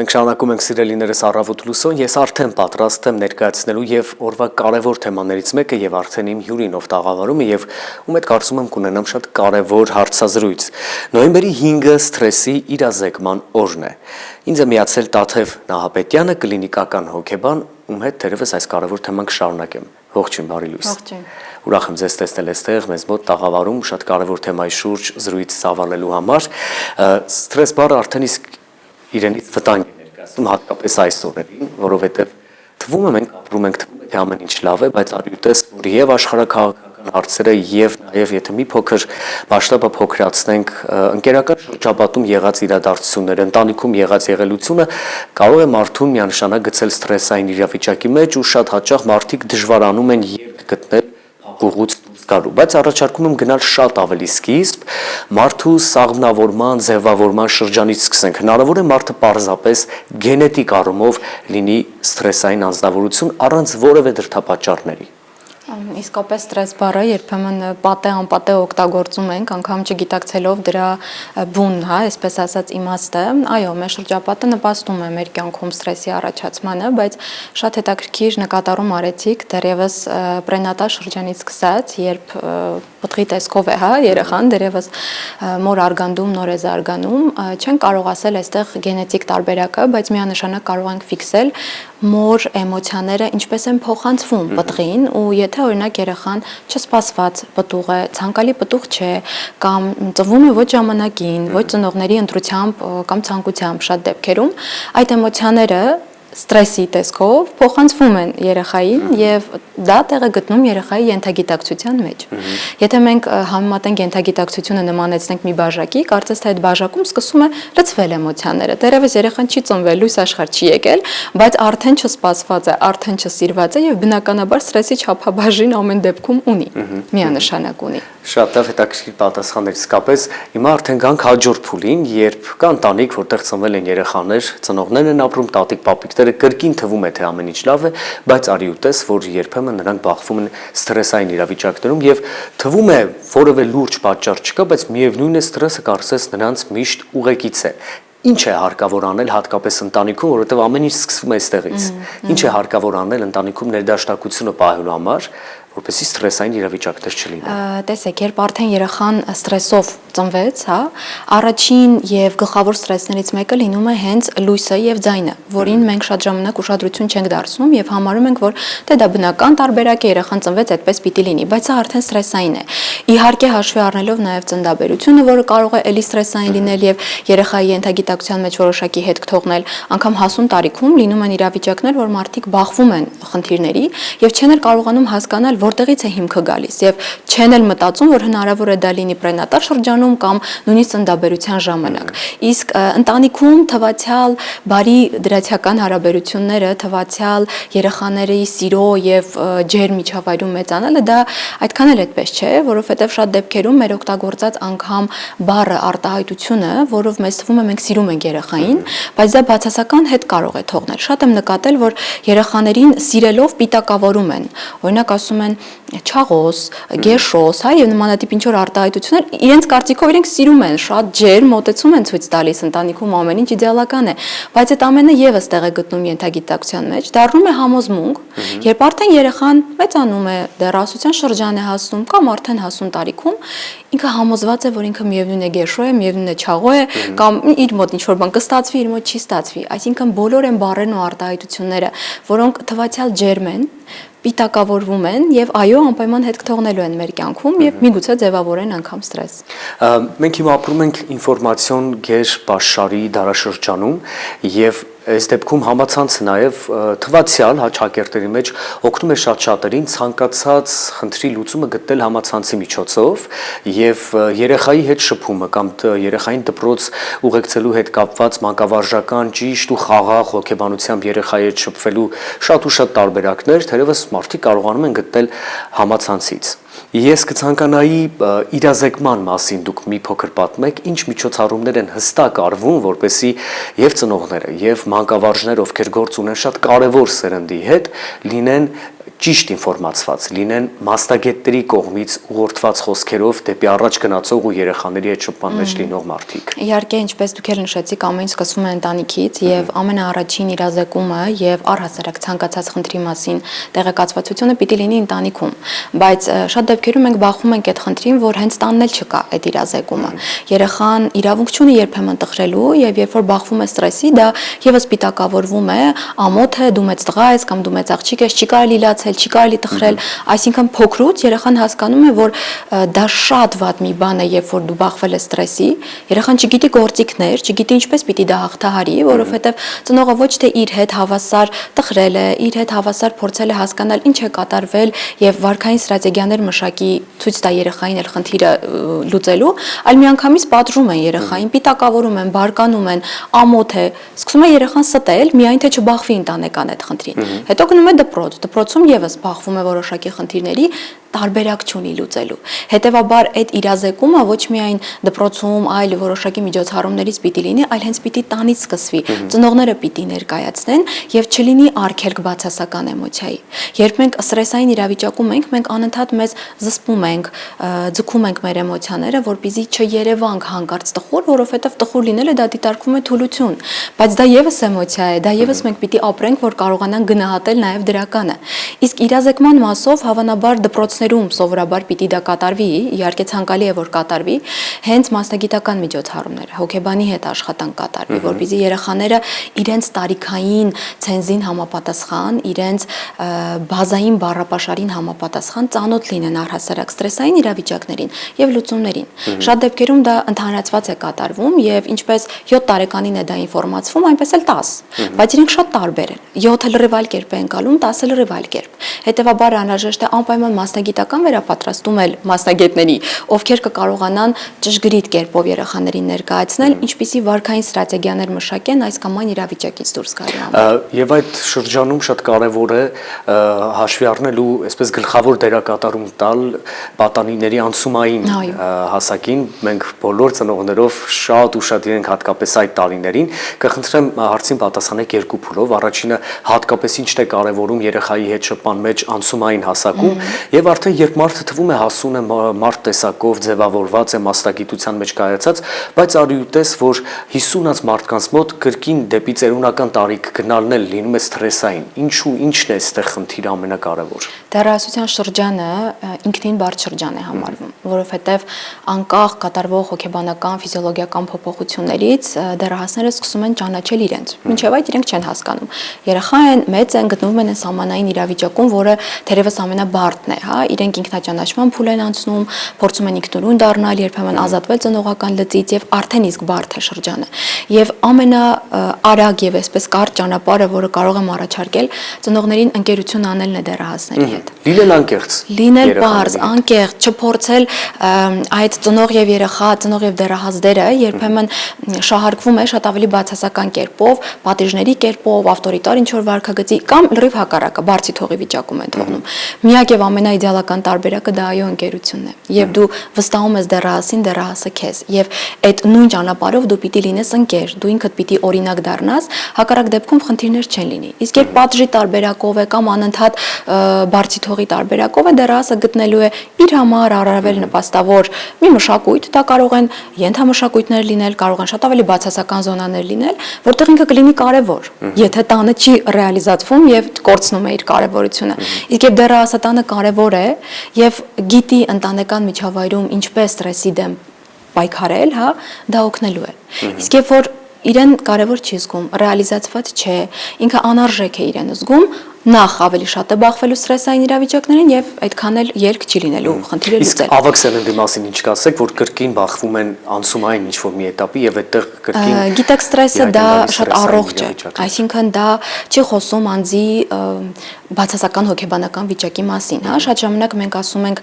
Մենք շարունակում ենք սիրելիներս առավոտ լուսոն, ես արդեն պատրաստ եմ ներկայացնելու եւ օրվա կարևոր թեմաներից մեկը եւ արդեն իմ հյուրին ով տաղավարում է եւ ում հետ կարծում եմ կունենամ շատ կարևոր հարցազրույց։ Նոյեմբերի 5-ը սթրեսի իրազեկման օրն է։ Ինձ է միացել Տաթև Նահապետյանը, կլինիկական հոգեբան, ում հետ թերևս այս կարևոր թեման կշարունակեմ։ Ողջույն, բարի լույս։ Ողջույն։ Ուրախ եմ ձեզ տեսնել այստեղ, մեզ մոտ տաղավարում շատ կարևոր թեմայի շուրջ զրույց ծավալելու համար։ Սթրես բառը արդեն իսկ իրենից վտանգ է ներկայացնում հատկապես այս օրերին, որովհետև թվում է մենք ապրում ենք, թվում է թե ամեն ինչ լավ է, բայց արյուտես, որ եւ աշխարհաքաղաքական հարցերը եւ նաեւ եթե մի փոքր մասշտաբը փոքրացնենք, ընկերական շրջապատում եղած իրադարձությունները, ընտանիքում եղած եղելությունը կարող է մարդուն միանշանակ գցել սթրեսային իրավիճակի մեջ ու շատ հաճախ մարդիկ դժվարանում են երբ գտնել փակուղուց գալու, բայց առաջարկում եմ գնալ շատ ավելի սկիզբ, մարդու սաղմնավորման, ձևավորման շրջանից սկսենք։ Հնարավոր է մարդը պարզապես գենետիկ առումով լինի սթրեսային անձնավորություն առանց որևէ դրդապատճառների։ Իսկապես ստրես բառը երբեմն պատե-անպատե օգտագործում ենք, անգամ չգիտակցելով դրա բուն, այսպես ասած իմաստը։ Այո, մեր շրջապատը նպաստում է մեր կյանքում ստրեսի առաջացմանը, բայց շատ հետաքրքիր նկատառում արեցիք դեռևս պրենատալ շրջանից սկսած, երբ պտղի տեսքով է, երեխան դեռևս մոր արգանդում, նոր է զարգանում, չեն կարող ասել այստեղ գենետիկ տարբերակը, բայց միանշանակ կարող ենք ֆիքսել մոր էմոցիաները ինչպես են փոխանցվում պտղին ու եթե օրինակ երեխան չսպասված պտուղ է, ցանկալի պտուղ չէ կամ ծնվում է ոչ ժամանակին, ոչ ծնողների ընտրությամբ կամ ցանկությամբ շատ դեպքերում այդ էմոցիաները ստրեսի տեսքով փոխանցվում են երեխային եւ դա տեղ է գտնում երեխայի ենթագիտակցության մեջ։ Եթե մենք համեմատենք ենթագիտակցությունը նմանեցնենք մի բաժակի, կարծես թե այդ բաժակում սկսում է լցվել էմոցիաները։ Դեռևս երեխան չի ծնվել, լույս աշխարհ չի եկել, բայց արդեն չսպասված է, արդեն չսիրված է եւ բնականաբար ստրեսի չափաբաժին ամեն դեպքում ունի, միանշանակ ունի։ Շատ լավ հետաքրքիր պատասխաններ, իսկապես հիմա արդեն գանք հաջորդ փուլին, երբ կա ընտանիք, որտեղ ծնվել են երեխաներ, ծնողներն են ապրում, տատիկ, պապիկները կրկին թվում է թե ամեն ինչ լավ է, բայց արի ուտես, որ երբեմն նրանք բախվում են սթրեսային իրավիճակներում եւ թվում է որևէ լուրջ պատճառ չկա, բայց միևնույն է սթրեսը կարծես նրանց միշտ ուղեկից է։ Ինչ է հարկավոր անել հատկապես ընտանիքում, որովհետև ամեն ինչ սկսվում է այստեղից։ Ինչ է հարկավոր անել ընտանիքում ներդաշնակությունը պահելու համար, որպեսզի սթրեսային իրավիճակներ չլինեն։ Տեսեք, երբ արդեն երեխան ստրեսով ծնվեց, առաջին եւ գլխավոր ստրեսներից մեկը լինում է հենց լույսը եւ ձայնը, որին մենք շատ ժամանակ ուշադրություն չենք դարձնում եւ համարում ենք, որ դե դա բնական տարբերակ է, երեխան ծնվեց, այդպես պիտի լինի, բայց սա արդեն ստրեսային է։ Իհարկե հաշվի առնելով նաեւ ծննդաբերությունը, որը կարող է էլի ստրեսային լինել եւ երեխայի ենթագիտակցության մեջ որոշակի հետք թողնել, անգամ հասուն տարիքում լինում են իրավիճակներ, որ մարդիկ բախվում են խնդիրների եւ չեն էլ կարողանում հասկանալ որտեղից է հիմքը գալիս եւ չեն էլ մտածում, որ հնարավոր է դա լինի պրենատալ շրջանում կամ նույնիսկ ծննդաբերության ժամանակ։ Իսկ ընտանիքում թվացial բարի դրացիական հարաբերությունները, թվացial երեխաների սիրո եւ ջեր միջավայրում մեծանալը դա այդքան էլ այդպես չէ, որովհետեւ շատ դեպքերում մեր օգտագործած անգամ բառը արտահայտությունը, որով մեզ թվում է մենք սիրում ենք երեխային, բայց դա բացասական հետ կարող է թողնել։ Շատ եմ նկատել, որ երեխաներին սիրելով պիտակավորում են։ Օրինակ ասում են չաղոս, գեշոս, եւ նմանատիպ ինչ որ արտահայտություններ իրենց կարծիքով իրենք սիրում են, շատ ջեր մոտեցում են ցույց տալիս ընտանիքում ամեն ինչ իդեալական է, բայց այդ ամենը եւս տեղ է գտնում ենթագիտակցության մեջ, դառնում է համոզմունք, երբ արդեն երեխան մեծանում է, դեռահասության շրջան է հասնում կամ արդեն հասուն տարիքում, ինքը համոզված է, որ ինքը միևնույն է գեշո է, միևնույն է չաղո է, կամ իր մոտ ինչ որ բան կստացվի, իր մոտ չի ստացվի, այսինքն բոլոր են բառերն ու արտահայտությունները, որոնք թվացial ջերմ են, պիտակավորվում են եւ այո անպայման հետք թողնելու են մեր կյանքում եւ միգուցե ձևավորեն անգամ ստրես։ Մենք հիմա ապրում ենք ինֆորմացիոն գերպաշարի դարաշրջանում եւ այս դեպքում համացանցը նաև թվացial հակերտերի մեջ օգնում է շատ շատերին ցանկացած խնդրի լուծումը գտնել համացանցի միջոցով եւ երեխայի հետ շփումը կամ երեխային դպրոց ուղեկցելու հետ կապված մանկավարժական ճիշտ ու խաղաղ հոգեբանությամբ երեխայի հետ շփվելու շատ ու շատ տարբերակներ թերևս մարդիկ կարողանում են գտնել համացանցից։ Ես կցանկանայի իրազեկման մասին դուք մի փոքր պատմեք, ինչ միջոցառումներ են հստակ արվում, որպեսզի եւ ծնողները եւ մանկավարժները, ովքեր գործ ունեն շատ կարեւոր սերնդի հետ, լինեն ճիշտ ինֆորմացված լինեն, մասնագետների կողմից ուղղորդված խոսքերով դեպի առաջ գնացող ու երեխաների հետ շփման մեջ լինող մարդիկ։ Իհարկե, ինչպես դուք էլ նշեցիք, ամեն ինչ սկսվում է ընտանիքից եւ ամենաառաջին իրազեկումը եւ առհասարակ ցանկացած խնդրի մասին տեղեկացվածությունը պիտի լինի ընտանիքում, բայց շատ դեպքերում մենք բախվում ենք այդ խնդրին, որ հենց տանն էլ չկա այդ իրազեկումը։ Երեխան իրավունք չունի երբեմն տխրելու եւ երբ որ բախվում է ստրեսի, դա եւս պիտակավորվում է, ամոթ է, դու մեծ տղա ես կամ դու մեծ աղջիկ ես, չի կարելի լացել, չի կարելի տխրել, այսինքն փոքրուց երեխան հասկանում է, որ դա շատ վատ մի բան է, երբ որ դու բախվել ես ստրեսի, երեխան չգիտի գործիքներ, չգիտի ինչպես պիտի դա հաղթահարի, որովհետեւ ծնողը ոչ թե իր հետ հավասար տխրել է, իր հետ հավասար փորձել է հասկանալ ինչ է կատարվել եւ վարքային ստրատեգիաներ մշակի ցույց տա երեխային էլ խնդիրը լուծելու, այլ միանգամից պատժում են երեխային, պիտակավորում են, բարկանում են, ամոթ է, սկսում է երեխան ստել, միայն թե չբախվի ընտանեկան այդ խնդրին։ Հետո գնում է դպրոց, դպրոցում եւս բախվում է որոշակի խնդիրների, տարբերակ չունի լուծելու։ Հետևաբար այդ իրազեկումը ոչ միայն դպրոցում, այլ որոշակի միջոցառումներից պիտի լինի, այլ հենց պիտի տանից սկսվի։ Ծնողները պիտի ներկայացնեն եւ չլինի արգելք բացասական էմոցիայի։ Երբ մենք ստրեսային իրավիճակում ենք, մենք անընդհատ մեզ զսպում ենք, ձգում ենք մեր էմոցիաները, որպեսզի չերևանք հանկարծ տխուր, որովհետեւ տխուր լինելը դա դիտարկվում է թուլություն, բայց դա եւս էմոցիա է, դա եւս մենք պիտի ապրենք, որ կարողանանք գնահատել նաեւ դրականը։ Իսկ իրազեկման մասով հավանաբար դպրոցներում սովորաբար պիտի դա կատարվի, իհարկե ցանկալի է որ կատարվի, հենց մասնագիտական միջոցառումները, հոգեբանի հետ աշխատանք կատարվի, որպեսզի երեխաները իրենց տարիքային ցենզին համապատասխան, իրենց բազային բառապաշարին համապատասխան ծանոթ լինեն առհասարակ ստրեսային իրավիճակներին եւ լուծումներին։ Շատ դեպքերում դա ընդհանրացված է կատարվում եւ ինչպես 7 տարեկանին է դա ինֆորմացվում, այնպես էլ 10, բայց իրենք շատ տարբեր են։ 7-ը լրիվ այլ կերպ է ընկալում, 10-ը լրիվ այլ կերպ։ Հետևաբար անհրաժեշտ է անպայման մասնագիտական վերապատրաստում էլ մասնագետների, ովքեր կկարողանան ճշգրիտ կերպով երեխաներին ներկայացնել, ինչպիսի վարքային ստրատեգիաներ մշակեն այս կամ այն իրավիճակից դուրս գալու համար։ Եվ այդ շրջանում շատ կարևոր է հաշվի առնել ու այսպես գլխավոր դերակատարում տալ պատանիների անցումային հասակին։ Մենք բոլոր ծնողներով շատ ուշադիր ենք հատկապես այդ տարիներին։ Կխնդրեմ հարցին պատասխանեք երկու փուլով։ Առաջինը հատկապես ինչն է կարևորում երեխայի հետ շփման մեջ անցումային հասակում եւ արդեն երբ մարդը թվում է հասուն է, մարդ տեսակով ձևավորված է, մասնագիտության մեջ կայացած, բայց արյուտես, որ 50-ից մարդկանց մոտ կրկին դեպի ծերունական տարիք գնալն էլ լինում է ստրեսային։ Ինչու, ինչն է այստեղ խնդիրը ամենակարևոր։ Դեռահասության շրջանը ինքնին բարդ շրջան է համարվում, որովհետև անկախ կատարվող հոգեբանական, ֆիզիոլոգիական փոփոխություններից դեռահասները սկսում են ճանաչել իրենց։ Մինչև այդ իրենք չեն հասկանում։ Երեխա են, մեծ են, գտնվում են սահմանային իրավիճակում, որը թերևս ամենաբարդն է, հա, իրենք ինքնաճանաչման փուլ են անցնում, փորձում են ինքնուրույն դառնալ, երբեմն ազատվել ծնողական լծից եւ արդեն իսկ բարդ է շրջանը։ Եվ ամենաարագ եւ այսպես կարճ ճանապարհը, որը կարող եմ առաջարկել, ծնողներին ընկերություն անելն է դեռահասների հետ։ Լինել անկեղծ։ Լինել բարձ, անկեղծ, չփորձել այդ ծնող եւ երեխա, ծնող եւ դեռահասները երբեմն շահարկվում է շատ ավելի բացասական կերպով, պատիժների կերպով, ավտորիտար ինչ-որ վարքագծի կամ լրիվ հակառակը, բարձի թողի վիճակում են թողնում։ Միակ եւ ամենաիդեալական տարբերակը դա այո ընկերությունն է։ Եվ դու վստահում ես դեռահասին, դեռահասը քեզ։ Եվ այդ նույն ճանապարհով դու պիտի լինես ընկեր, դու ինքդ պիտի օրինակ դառնաս, հակառակ դեպքում խնդիրներ չեն լինի։ Իսկ երբ պատժի տարբերակով է կամ անընդհատ բարձի թողի տարբերակով է, դեռահասը գտնելու է իր համար առավել նպաստավոր մի մշակույթ, դա կարող են ենթամշակույթներ լինել, կարող են շատ ավելի բացասական զոնաներ լինել, որտեղ ինքը կլինի կարևոր, եթե տանը չի ռեալիզացվում եւ կորցնում է իր կարևորությունը։ Իսկ երբ դեռահասը տանը կարևոր է եւ գիտի ընտանեկան միջավայրում ինչպես ստրեսի դեմ պայքարել, հա, դա օգնելու է։ Իսկ երբ որ իրեն կարևոր չի զգում, ռեալիզացված չէ, ինքը անարժեք է իրեն զգում, նախ ավելի շատ է բախվելու ստրեսային իրավիճակներին եւ այդքան էլ ելք չի լինելու խնդիրը լուծել։ Իսկ ավակ սերնդի մասին ինչ կասեք, որ կրկին բախվում են անցումային ինչ-որ մի էտապի եւ այդտեղ կրկին գիտեք ստրեսը դա շատ առողջ է, այսինքն դա չի խոսում անձի բացասական հոգեբանական վիճակի մասին, հա, շատ ժամանակ մենք ասում ենք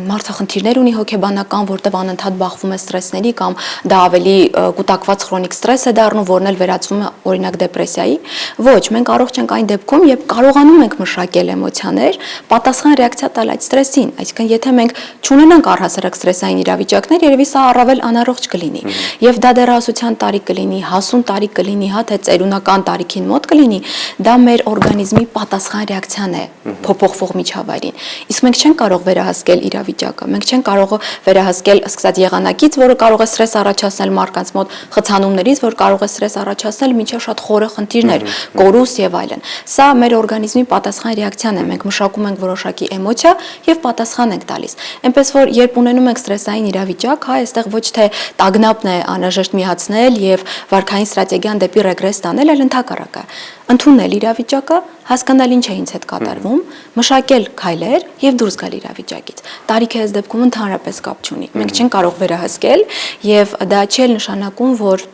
մարդը խնդիրներ ունի հոգեբանական, որտեղ անընդհատ բախվում է ստրեսների կամ դա ավելի կուտակված քրոնիկ ստրես է դառնում, որն էլ վերածվում է օրինակ դեպրեսիայի։ Ոչ, մենք առողջ ենք այն դեպքում, երբ կարողանում ենք մշակել էմոցիաներ, պատասխան ռեակցիա տալ այդ ստրեսին, այսինքն եթե մենք չունենանք առհասարակ ստրեսային իրավիճակներ, երևի սա առավել անառողջ կլինի։ Եվ դա դեռահասության տարիք կլինի, հասուն տարիք կլինի, հա, թե ծերունական տարիքին մոտ կլինի, դա մեր օրգանիզմի պատասխան ռեակցիան է փոփոխվող միջավայրին։ Իսկ մենք չենք կարող վերահսկել իրավիճակը, մենք չենք կարող վերահսկել սկսած եղանակից, որը կարող է ստրես առաջացնել մարդկանց մոտ, խցանումներից, որ կարող է ստրես առաջացնել, մինչև շատ խորը խնդիրներ, կորուս եւ այլն։ Սա մեր օրգանիզմի պատասխան ռեակցիան է, մենք մշակում ենք որոշակի էմոցիա եւ պատասխան ենք տալիս։ Այնպես որ երբ ունենում ենք ստրեսային իրավիճակ, հա, այստեղ ոչ թե տագնապն է անհրաժեշտ միացնել եւ վարքային ստրատեգիան դեպի ռեգրես տանել, այլ ընդհակառակը ընդունել իրավիճակը, հասկանալ ինչ է ինձ հետ կատարվում, մշակել քայլեր եւ դուրս գալ իրավիճակից։ Տարիքը այս դեպքում ընդհանրապես կապ չունի։ Մենք չենք կարող վերահսկել եւ դա չի նշանակում, որ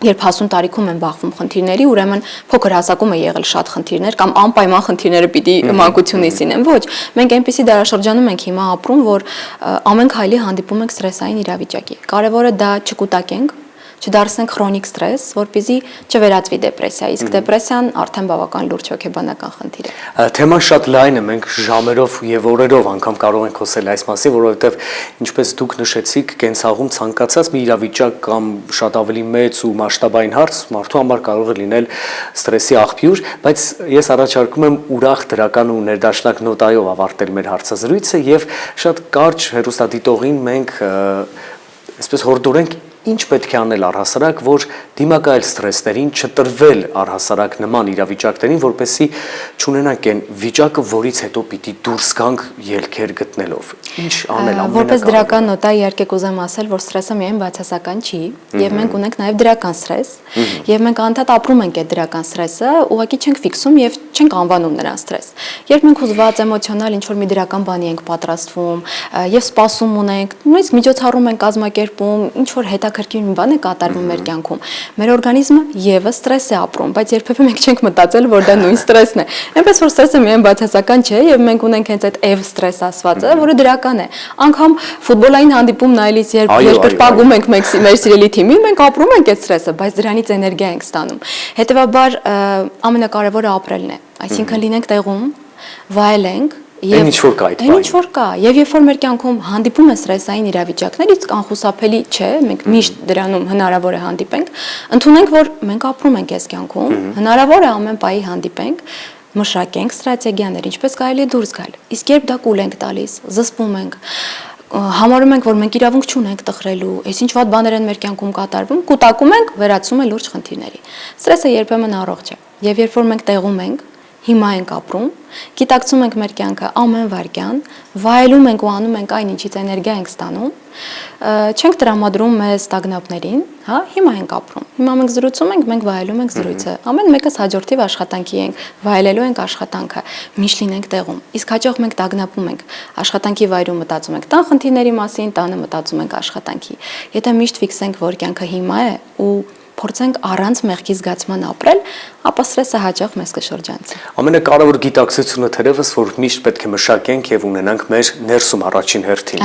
երբ հասուն տարիքում են բախվում խնդիրների, ուրեմն փոքր հասակում է եղել շատ խնդիրներ կամ անպայման խնդիրները պիտի մանկությունից լինեն։ Ոչ, մենք այնպեսի դարաշրջանում ենք հիմա ապրում, որ ամեն քայլի հանդիպում ենք ստրեսային իրավիճակի։ Կարևորը դա չկուտակենք, չդարձնենք քրոնիկ ստրես, որպեսզի չվերածվի դեպրեսիա, իսկ դեպրեսիան արդեն բավական լուրջ հոգեբանական խնդիր է։ Թեման շատ լայն է, մենք ժամերով եւ օրերով անգամ կարող ենք խոսել այս մասին, որովհետեւ ինչպես դուք նշեցիք, կենցաղում ցանկացած մի իրավիճակ կամ շատ ավելի մեծ ու մասշտաբային հարց մարդու համար կարող է լինել ստրեսի աղբյուր, բայց ես առաջարկում եմ ուրախ դրական ու ներդաշնակ նոտայով ավարտել մեր հարցազրույցը եւ շատ կարճ հեռուստադիտողին մենք այսպես հորդորենք ինչ պետք է անել առհասարակ, որ դիմակայել ստրեսներին, չտրվել առհասարակ նման իրավիճակներին, որպեսզի չունենանք այն վիճակը, որից հետո պիտի դուրս գանք ելքեր գտնելով։ Ինչ անել ամենակարևորը։ Որպես դրական նոտա իհարկե կուզեմ ասել, որ ստրեսը միայն բացասական չի, եւ մենք ունենք նաեւ դրական ստրես, եւ մենք անդադ ապրում ենք այդ դրական ստրեսը, ուղղակի չենք ֆիքսում եւ չենք անվանում նրան ստրես։ Երբ մենք ուզված էմոցիոնալ ինչ-որ մի դրական բանի ենք պատրաստվում եւ սպասում ունենք, նույնիսկ միջոցառում ենք կազմակերպում, ինչ-որ հետաքրքիր մի բան է կատարվում մեր կյանքում, մեր օրգանիզմը եւս ստրես է ապրում, բայց երբևէ մենք չենք մտածել, որ դա նույն ստրեսն է։ Այնպես որ ստրեսը միայն բացասական չէ եւ մենք ունենք հենց այդ էվ ստրես ասվածը, որը դրական է։ Անկամ ֆուտբոլային հանդիպում նայելիս, երբ երկրպագում ենք մեր սիրելի թիմին, մենք ապրում ենք այդ ստրեսը, բայց դրանից էներգիա ենք ստանում։ Հետևաբար ամենակարևորը ապրելն է, այսինքն լինենք տեղում, վայելենք Այն ինչ որ կա այդ ինչ որ կա, եւ երբ որ մեր կյանքում հանդիպում է ստրեսային իրավիճակներ, իսկ անխուսափելի չէ, մենք միշտ դրանում հնարավոր է հանդիպենք, ընդունենք, որ մենք ապրում ենք այս կյանքում, հնարավոր է ամեն պահի հանդիպենք, մշակենք ստրատեգիաներ, ինչպես կարելի է դուրս գալ։ Իսկ երբ դա կուլ ենք տալիս, զսպում ենք, համարում ենք, որ մենք իրավունք չունենք տխրելու, այս ինչ վատ բաներ են մեր կյանքում կատարվում, կուտակում ենք, վերածում է լուրջ խնդիրների։ Ստրեսը երբեմն առողջ է, եւ երբ որ մենք տեղում ենք, հիմա ենք ապրում, գիտակցում ենք մեր կյանքը ամեն վայրկյան, վայելում ենք ու անում ենք այն, ինչից էներգիա ենք ստանում, չենք տրամադրում մեզ տագնապներին, հա, հիմա ենք ապրում։ Հիմա մենք զրուցում ենք, մենք վայելում ենք զրույցը։ Ամեն մեկս հաջորդիվ աշխատանքի ենք, վայելելու ենք աշխատանքը, միշտ լինենք տեղում։ Իսկ հաջող մենք տագնապում ենք, աշխատանքի վայրում մտածում ենք տան խնդիրների մասին, տանը մտածում ենք աշխատանքի։ Եթե միշտ ֆիքսենք, որ կյանքը հիմա է ու փորձենք առանց մեղքի զգացման ապրել, ապա ստրեսը հաճախ մեզ կշրջանցի։ Ամենակարևոր գիտակցությունը թերևս, որ միշտ պետք է մշակենք եւ ունենանք մեր ներսում առաջին հերթին։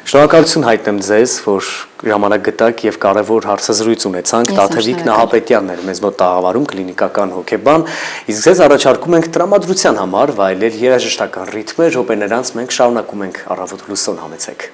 Շնորհակալություն հայտնեմ ձեզ, որ ժամանակ գտաք եւ կարևոր հարցազրույց ունեցանք։ Տաթևիկ Նահապետյանն էր մեզ մոտ տաղավարում, կլինիկական հոգեբան, իսկ ձեզ առաջարկում ենք տրամադրության համար վայելել երաժշտական ռիթմեր, րոպեներանց մենք շարունակում ենք առավոտ լուսոն համեցեք։